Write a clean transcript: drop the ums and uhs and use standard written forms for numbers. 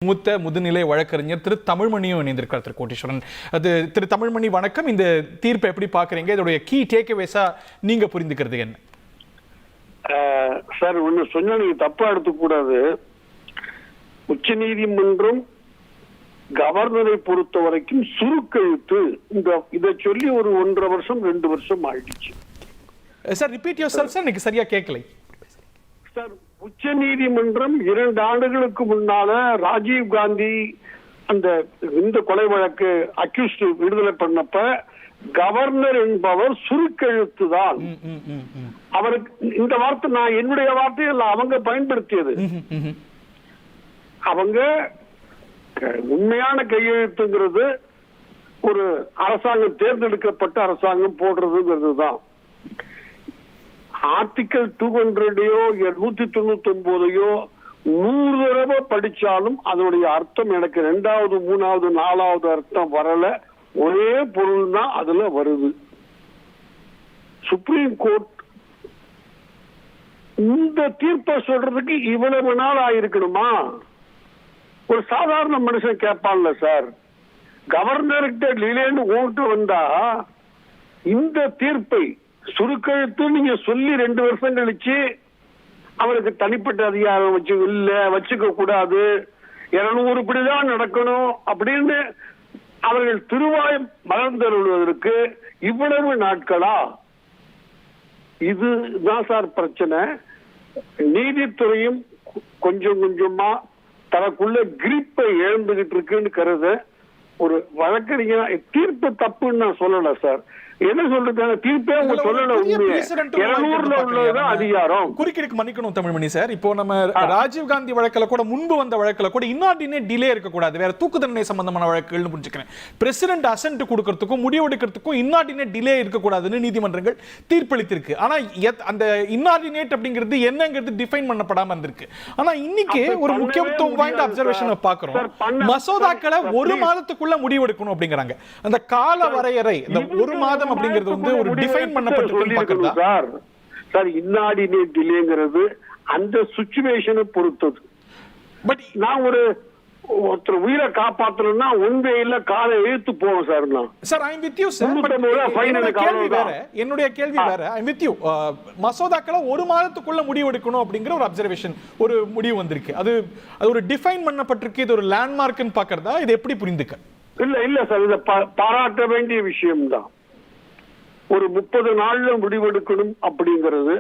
மூத்த முதுநிலை வழக்கறிஞர் திரு தமிழ்மணியும் இணைந்திருக்கிறார். திரு கோட்டீஸ்வரன், அது திரு தமிழ்மணி வணக்கம். இந்த தீர்ப்பை எப்படி பாக்குறீங்க? இதோடைய கீ டேக்அவேஸா நீங்க புரிந்துக்கிறது என்ன? சார், ஒண்ணு சொன்னா நீங்க தப்பா எடுத்துக்கூடாது. உச்ச நீதிமன்றம் கவர்னரை பொறுத்த வரைக்கும் சுருக்கெழுத்து இதை சொல்லி ஒரு 1.5 வருஷம் 2 வருஷம் ஆயிடுச்சு. Sir, repeat your self sir, எனக்கு சரியா கேட்கலை. சார், உச்ச நீதிமன்றம் 2 ஆண்டுகளுக்கு முன்னால ராஜீவ் காந்தி இந்த கொலை வழக்கு அக்யூஸ்ட் விடுதலை பண்ணப்ப கவர்னர் என்பவர் சுருக்கெழுத்து தான். அவருக்கு இந்த வார்த்தை நான் என்னுடைய வார்த்தை இல்ல, அவங்க பயன்படுத்தியது. அவங்க உண்மையான கையெழுத்துங்கிறது ஒரு அரசாங்கம் தேர்ந்தெடுக்கப்பட்ட அரசாங்கம் போடுறதுங்கிறது தான். ஆர்டிகல் 200 199 100 தடவை படிச்சாலும் அதனுடைய அர்த்தம் எனக்கு 2வது 3வது 4வது அர்த்தம் வரல. ஒரே பொருள் தான் அதுல வருது. சுப்ரீம் கோர்ட் இந்த தீர்ப்பை சொல்றதுக்கு இவ்வளவு நாள் ஆயிருக்கணுமா? ஒரு சாதாரண மனுஷன் கேட்பான்ல சார், கவர்னர்கிட்ட லிலேன்னு ஓட்டு வந்தா இந்த தீர்ப்பை சுருக்கெழுத்து நீங்க சொல்லி 2 வருஷம் கழிச்சு அவருக்கு தனிப்பட்ட அதிகாரம் வச்சுக்க கூடாது, 200 இப்படிதான் நடக்கணும் அப்படின்னு அவர்கள் திருவாயம் மலர்ந்தருள்வதற்கு இவ்வளவு நாட்களா? இதுதான் சார் பிரச்சனை. நீதித்துறையும் கொஞ்சம் கொஞ்சமா தனக்குள்ள கிரிப்பை இழந்துகிட்டு இருக்குன்னு கருத ஒரு வழக்கறிஞர் தீர்ப்பு தப்புன்னு நான் சொல்லல சார். என்ன சொல்றது, தீர்ப்பே அவங்க சொல்லல. உண்மையை 200ல உள்ளதுதான் அதிகாரம். குறுக்கிற்கு மன்னிக்கணும் தமிழ்மணி சார். இப்போ நம்ம ராஜீவ் காந்தி வழக்குல கூட, முன்பு வந்த வழக்குல கூட இன்னார்டினேட் டிலே இருக்க கூடாது, வேற தூக்கு தண்டனை சம்பந்தமான வழக்குகள்னு புரிஞ்சுக்கிறேன். பிரசிடென்ட் அசென்ட் கொடுக்கறதுக்கும் முடிவெடுக்கிறதுக்கும் இன்னார்டினேட் டிலே இருக்க கூடாதுன்னு நீதிமன்றங்கள் தீர்ப்பளித்திருக்கு. ஆனா அந்த இன்னார்டினேட் அப்படிங்கிறது என்னங்கிறது டிஃபைன் பண்ணப்படாம இருந்திருக்கு. ஆனா இன்னைக்கு ஒரு முக்கியத்துவம் வாய்ந்த அப்சர்வேஷன் பாக்குறோம். மசோதாக்களை 1 மாதத்துக்குள்ள முடிவெடுக்கணும் அப்படிங்கிறாங்க. அந்த கால வரையறை, இந்த 1 மாதம் அப்படிங்கிறது வந்து ஒரு டிஃபைன் பண்ணப்பட்டிருக்குன்னு பார்க்கறதா சார்? இன்னார்டினேட் டிலேங்கிறது அந்த சிச்சுவேஷனை பொறுத்தது. பட் நான் ஒருத்தர் உயிரை காப்பாற்றணும்னா உண்மையில காலை இழுத்து போவோம் sir. Sir, I am with you sir. என்னுடைய கேள்வி வேற. I am with you. மசோதாக்களை 1 மாதத்துக்குள்ள முடிவெடுக்கணும் அப்படிங்கிற ஒரு அப்சர்வேஷன், ஒரு முடிவு வந்திருக்கு. அது ஒரு டிஃபைன் பண்ணப்பட்டிருக்கு. இது ஒரு லேண்ட்மார்க்னு பார்க்கறதா? இது எப்படி புரிந்துக்க? இல்ல சார், இதை பாராட்ட வேண்டிய விஷயம் தான். ஒரு 30 நாள்ல முடிவெடுக்கணும் அப்படிங்கிறது